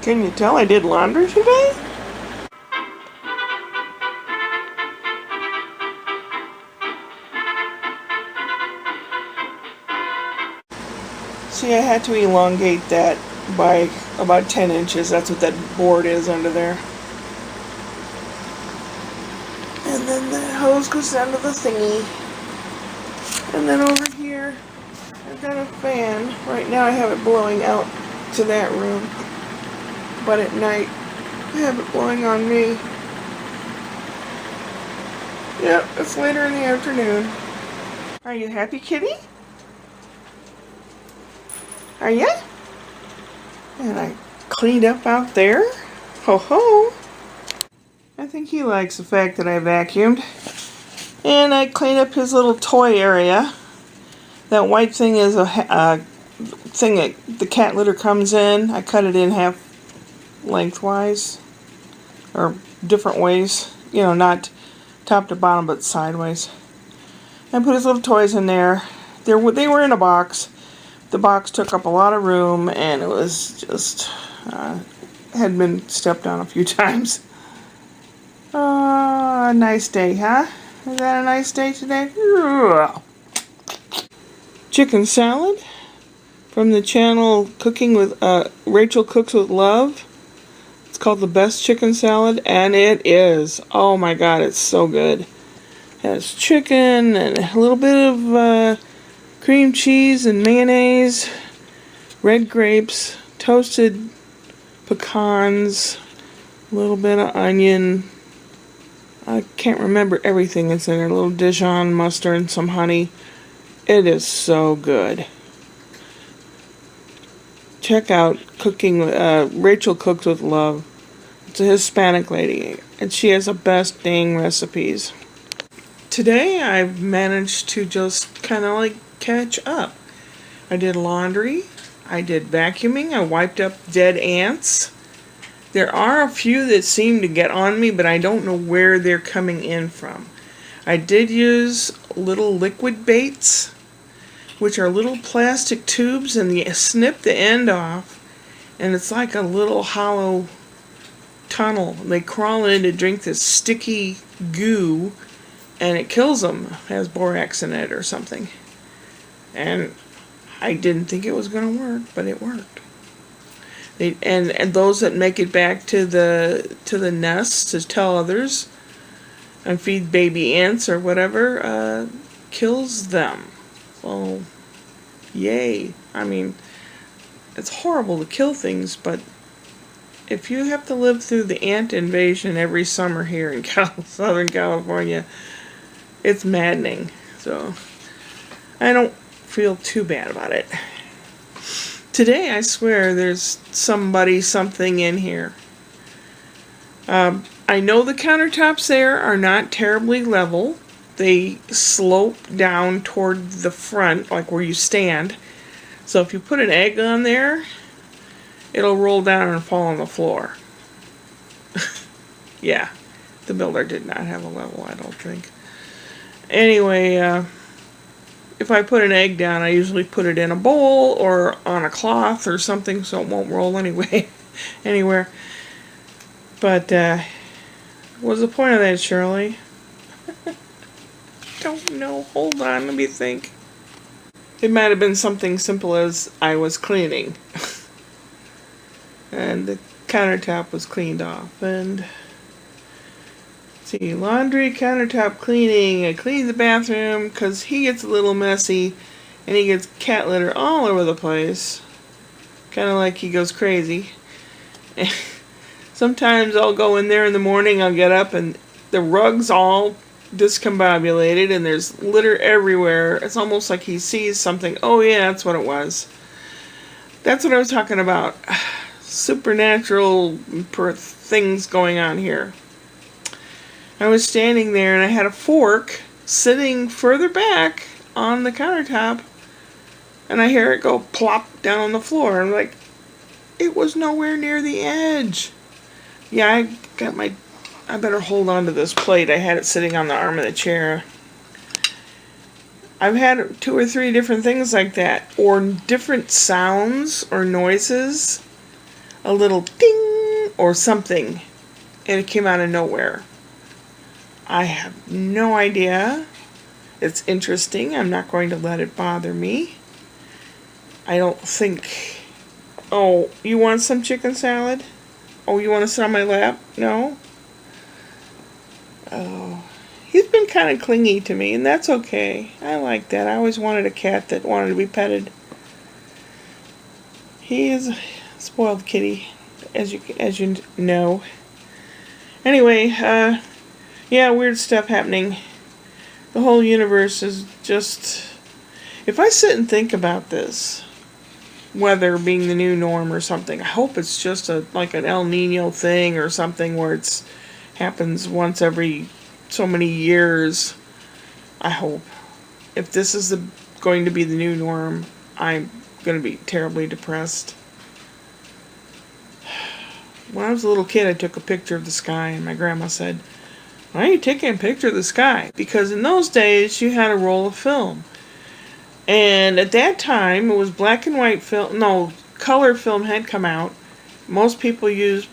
Can you tell I did laundry today? See, I had to elongate that by about 10 inches. That's what that board is under there. And then the hose goes down to the thingy. And then over here, I've got a fan. Right now I have it blowing out to that room. But at night, I have it blowing on me. Yep, it's later in the afternoon. Are you happy, kitty? Are ya? And I cleaned up out there. Ho ho! I think he likes the fact that I vacuumed. And I cleaned up his little toy area. That white thing is a thing that the cat litter comes in. I cut it in half lengthwise. Or different ways. You know, not top to bottom, but sideways. I put his little toys in there. They were in a box. The box took up a lot of room, and it was just, had been stepped on a few times. A nice day, huh? Is that a nice day today? Chicken salad from the channel Cooking with, Rachel Cooks with Love. It's called the best chicken salad, and it is. Oh my god, it's so good. It has chicken and a little bit of, cream cheese and mayonnaise, red grapes, toasted pecans, a little bit of onion. I can't remember everything that's in there. A little Dijon mustard and some honey. It is so good. Check out Rachel Cooks with Love. It's a Hispanic lady, and she has the best dang recipes. Today I've managed to just kind of like catch up. I did laundry, I did vacuuming, I wiped up dead ants. There are a few that seem to get on me, but I don't know where they're coming in from. I did use little liquid baits, which are little plastic tubes, and you snip the end off, and it's like a little hollow tunnel. They crawl in to drink this sticky goo, and it kills them. It has borax in it or something. And I didn't think it was going to work, but it worked. And those that make it back to the nest to tell others and feed baby ants or whatever, kills them. So, yay. I mean, it's horrible to kill things, but if you have to live through the ant invasion every summer here in Southern California, it's maddening. So, I don't feel too bad about it. Today, I swear, there's something in here. I know the countertops there are not terribly level. They slope down toward the front, like where you stand. So if you put an egg on there, it'll roll down and fall on the floor. Yeah, the builder did not have a level, I don't think. Anyway, if I put an egg down, I usually put it in a bowl or on a cloth or something so it won't roll anywhere. But, what's the point of that, Shirley? Don't know. Hold on, let me think. It might have been something simple as I was cleaning. And the countertop was cleaned off. And see, laundry, countertop cleaning. I cleaned the bathroom because he gets a little messy and he gets cat litter all over the place. Kind of like he goes crazy. Sometimes I'll go in there in the morning, I'll get up and the rug's all discombobulated and there's litter everywhere. It's almost like he sees something. Oh yeah, that's what it was. That's what I was talking about. Supernatural things going on here. I was standing there and I had a fork sitting further back on the countertop and I hear it go plop down on the floor. I'm like, it was nowhere near the edge. Yeah, I better hold on to this plate. I had it sitting on the arm of the chair. I've had 2 or 3 different things like that, or different sounds or noises. a little ding or something, and it came out of nowhere. I have no idea. It's interesting. I'm not going to let it bother me. I don't think... Oh, you want some chicken salad? Oh, you want to sit on my lap? No? Oh, he's been kind of clingy to me, and that's okay. I like that. I always wanted a cat that wanted to be petted. He is a spoiled kitty, as you know. Anyway, yeah, weird stuff happening. The whole universe is just... If I sit and think about this, weather being the new norm or something, I hope it's just like an El Nino thing or something where it's happens once every so many years. I hope. If this is going to be the new norm, I'm going to be terribly depressed. When I was a little kid, I took a picture of the sky, and my grandma said, "Why are you taking a picture of the sky?" Because in those days, you had a roll of film. And at that time, it was black and white film. No, color film had come out. Most people used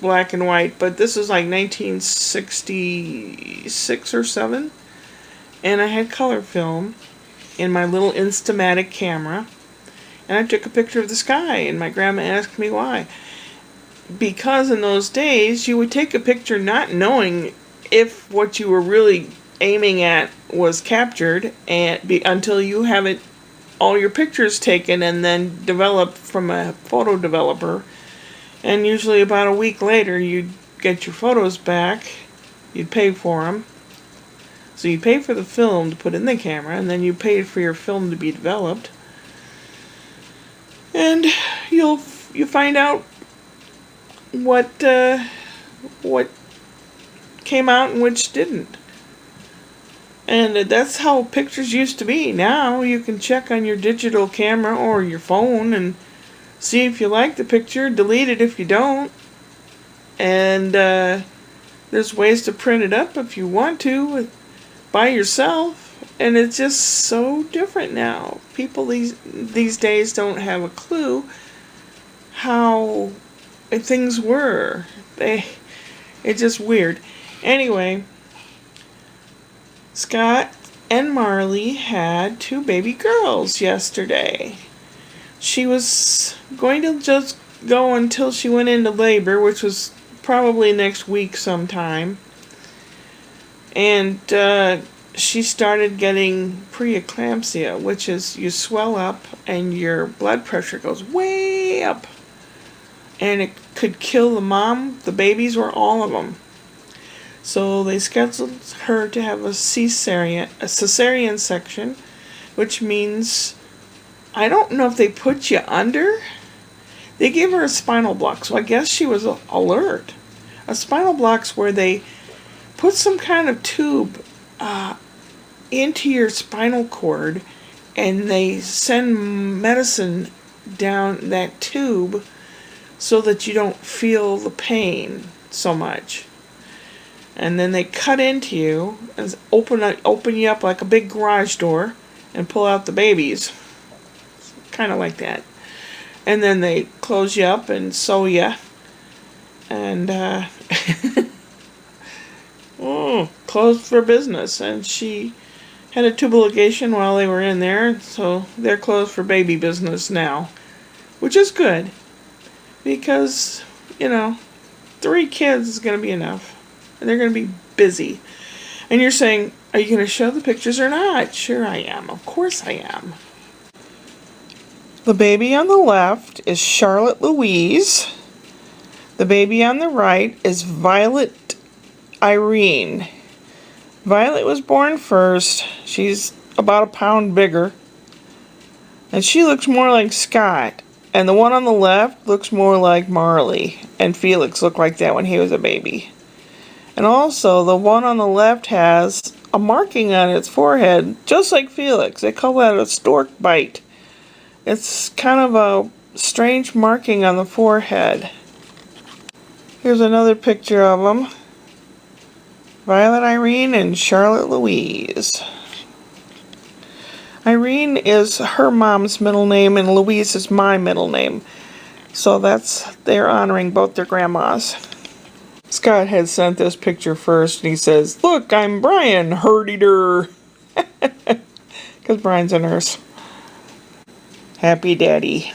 black and white, but this is like 1966 or 7. And I had color film in my little Instamatic camera. And I took a picture of the sky, and my grandma asked me why. Because in those days, you would take a picture not knowing if what you were really aiming at was captured until you have all your pictures taken and then developed from a photo developer. And usually about a week later, you'd get your photos back. You'd pay for them. So you pay for the film to put in the camera, and then you paid for your film to be developed. And you find out what came out and which didn't. And that's how pictures used to be. Now you can check on your digital camera or your phone and see if you like the picture, delete it if you don't. And there's ways to print it up if you want to by yourself. And it's just so different now. People these days don't have a clue how things were. It's just weird. Anyway, Scott and Marley had 2 baby girls yesterday. She was going to just go until she went into labor, which was probably next week sometime. And she started getting preeclampsia, which is you swell up and your blood pressure goes way up. And it could kill the mom, the babies, or all of them. So they scheduled her to have a cesarean section, which means, I don't know if they put you under. They gave her a spinal block, so I guess she was alert. A spinal block's where they put some kind of tube into your spinal cord, and they send medicine down that tube so that you don't feel the pain so much. And then they cut into you and open you up like a big garage door and pull out the babies. Kind of like that. And then they close you up and sew you. And closed for business. And she had a tubal ligation while they were in there, so they're closed for baby business now. Which is good. Because, 3 kids is going to be enough. And they're going to be busy. And you're saying, are you going to show the pictures or not? Sure I am. Of course I am. The baby on the left is Charlotte Louise. The baby on the right is Violet Irene. Violet was born first. She's about a pound bigger. And she looks more like Scott. And the one on the left looks more like Marley. And Felix looked like that when he was a baby. And also, the one on the left has a marking on its forehead, just like Felix. They call that a stork bite. It's kind of a strange marking on the forehead. Here's another picture of them. Violet Irene and Charlotte Louise. Irene is her mom's middle name, and Louise is my middle name. So they're honoring both their grandmas. Scott had sent this picture first, and he says, "Look, I'm Brian, hurdy-dur." Because Brian's a nurse. Happy daddy.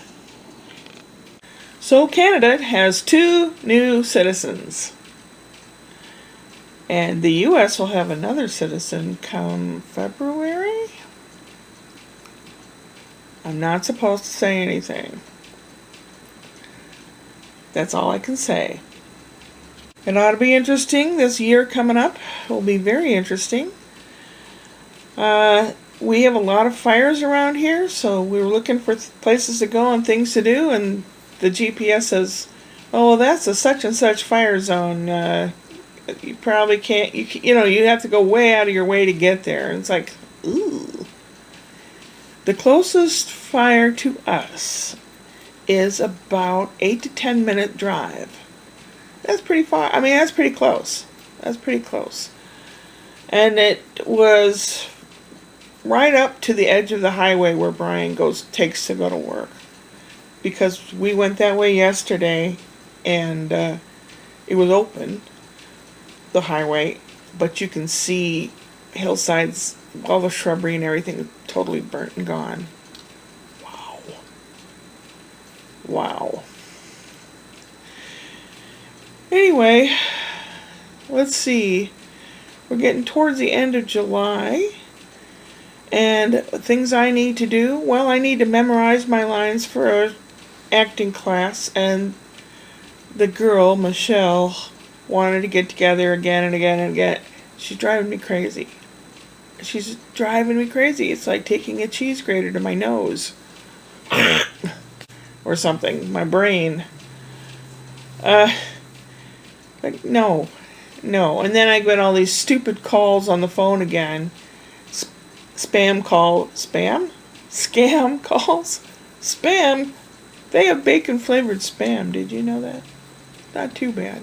So Canada has 2 new citizens. And the U.S. will have another citizen come February? I'm not supposed to say anything. That's all I can say. It ought to be interesting. This year coming up will be very interesting. We have a lot of fires around here, so we were looking for places to go and things to do, and the GPS says, "Oh, well, that's a such and such fire zone. You probably can't, you have to go way out of your way to get there." And it's like, ooh. The closest fire to us is about 8 to 10 minute drive. That's pretty far. I mean, that's pretty close. That's pretty close. And it was right up to the edge of the highway where Brian takes to go to work. Because we went that way yesterday, and it was open, the highway, but you can see hillsides, all the shrubbery and everything totally burnt and gone. Wow. Wow. Anyway, let's see. We're getting towards the end of July. And things I need to do, well, I need to memorize my lines for a acting class, and the girl, Michelle, wanted to get together again and again and again. She's driving me crazy. She's driving me crazy. It's like taking a cheese grater to my nose. Or something. My brain. Like, no. And then I get all these stupid calls on the phone again. Scam calls. Spam. They have bacon flavored spam. Did you know that? Not too bad.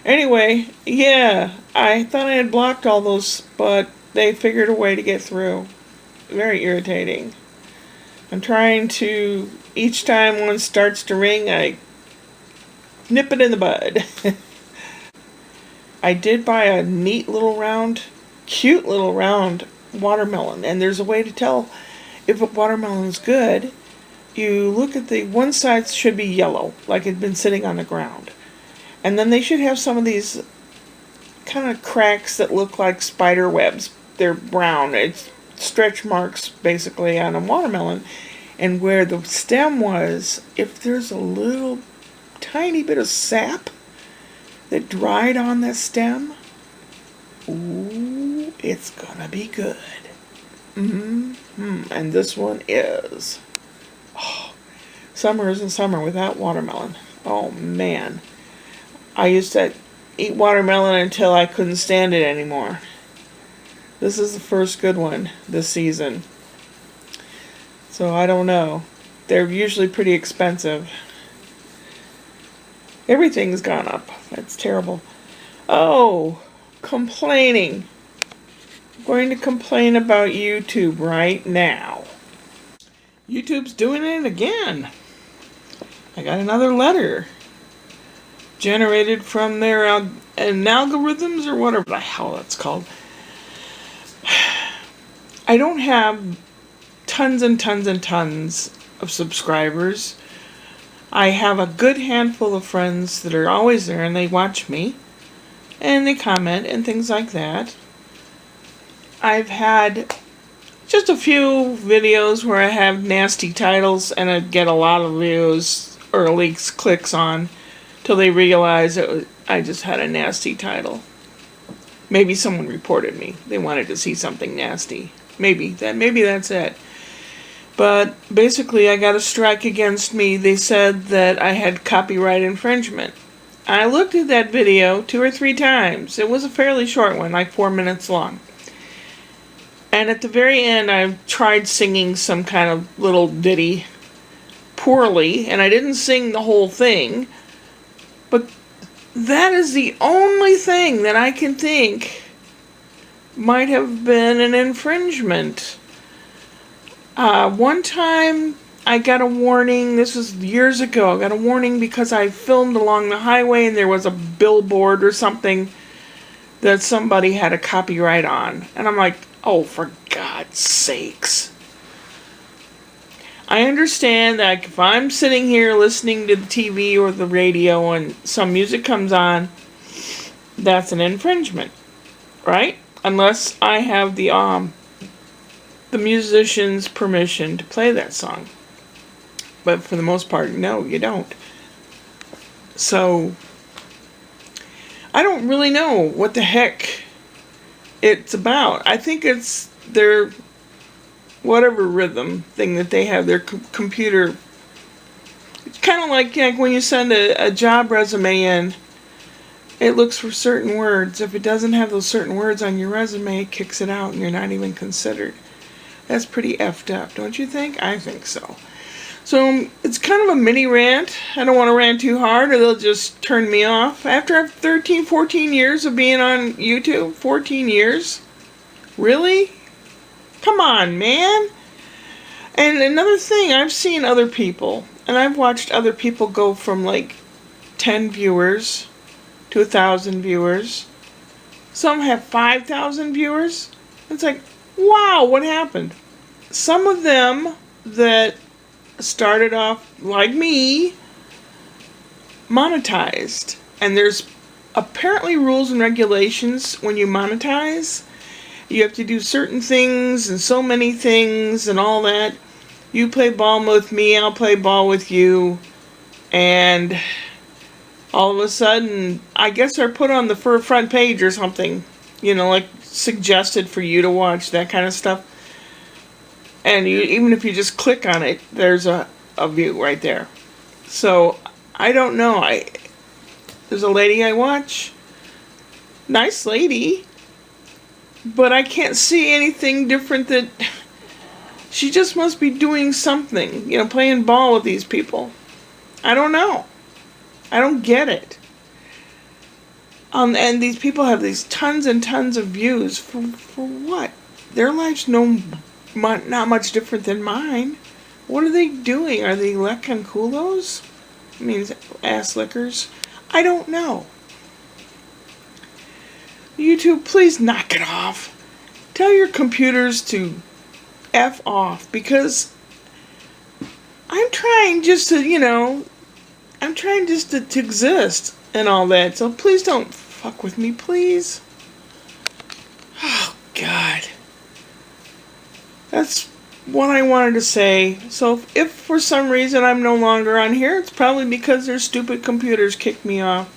Anyway, yeah, I thought I had blocked all those, but they figured a way to get through. Very irritating. I'm trying to, each time one starts to ring, I nip it in the bud. I did buy a neat little round, cute little round watermelon, and there's a way to tell if a watermelon is good. You look at the one side should be yellow, like it'd been sitting on the ground, and then they should have some of these kind of cracks that look like spider webs. They're brown. It's stretch marks basically on a watermelon, and where the stem was, if there's a little tiny bit of sap that dried on the stem, ooh, it's gonna be good. And this one is. Oh, summer isn't summer without watermelon. Oh man. I used to eat watermelon until I couldn't stand it anymore. This is the first good one this season. So I don't know. They're usually pretty expensive. Everything's gone up. That's terrible. Oh, complaining. I'm going to complain about YouTube right now. YouTube's doing it again. I got another letter generated from their algorithms or whatever the hell that's called. I don't have tons and tons and tons of subscribers. I have a good handful of friends that are always there, and they watch me and they comment and things like that. I've had just a few videos where I have nasty titles and I get a lot of views or at least clicks on till they realize I just had a nasty title. Maybe someone reported me. They wanted to see something nasty. Maybe that's it. But basically I got a strike against me. They said that I had copyright infringement. I looked at that video 2 or 3 times. It was a fairly short one, like 4 minutes long. And at the very end, I tried singing some kind of little ditty poorly, and I didn't sing the whole thing. But that is the only thing that I can think might have been an infringement. One time, I got a warning. This was years ago. I got a warning because I filmed along the highway and there was a billboard or something that somebody had a copyright on. And I'm like, oh, for God's sakes. I understand that if I'm sitting here listening to the TV or the radio and some music comes on, that's an infringement, right? Unless I have the musician's permission to play that song. But for the most part, no, you don't. So, I don't really know what the heck it's about. I think it's their whatever rhythm thing that they have, their computer. It's kind of like when you send a job resume in, it looks for certain words. If it doesn't have those certain words on your resume, it kicks it out and you're not even considered. That's pretty effed up, don't you think? I think so. So it's kind of a mini rant. I don't want to rant too hard or they'll just turn me off. After 13, 14 years of being on YouTube, 14 years? Really? Come on, man. And another thing, I've seen other people, and I've watched other people go from like 10 viewers to 1,000 viewers. Some have 5,000 viewers. It's like, wow, what happened? Some of them that started off like me monetized, and there's apparently rules and regulations when you monetize. You have to do certain things and so many things and all that. You play ball with me, I'll play ball with you, and all of a sudden I guess they're put on the front page or something, you know, like suggested for you to watch, that kind of stuff. And even if you just click on it, there's a view right there. So, I don't know. There's a lady I watch. Nice lady. But I can't see anything different that... She just must be doing something. You know, playing ball with these people. I don't know. I don't get it. And these people have these tons and tons of views. For what? Their life's not much different than mine. What are they doing? Are they lecking culos? I mean, ass lickers? I don't know. YouTube, please knock it off. Tell your computers to F off, because I'm trying just to, to exist and all that. So please don't fuck with me, please. Oh, God. That's what I wanted to say. So if for some reason I'm no longer on here, it's probably because their stupid computers kicked me off.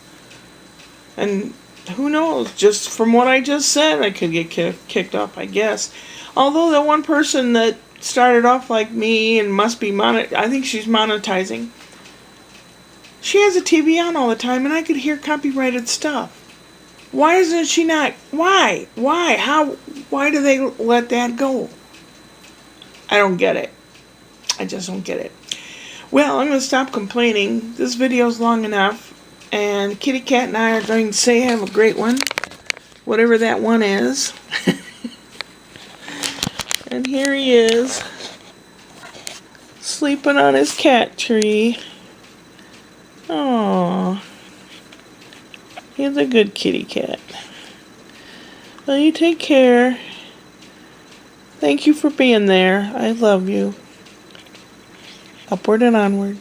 And who knows, just from what I just said, I could get kicked off, I guess. Although the one person that started off like me and must be I think she's monetizing. She has a TV on all the time and I could hear copyrighted stuff. Why isn't she not? Why? How? Why do they let that go? I don't get it. I just don't get it. Well, I'm going to stop complaining. This video's long enough. And Kitty Cat and I are going to say have a great one. Whatever that one is. And here he is. Sleeping on his cat tree. Aww. He's a good kitty cat. Well, you take care. Thank you for being there. I love you. Upward and onward.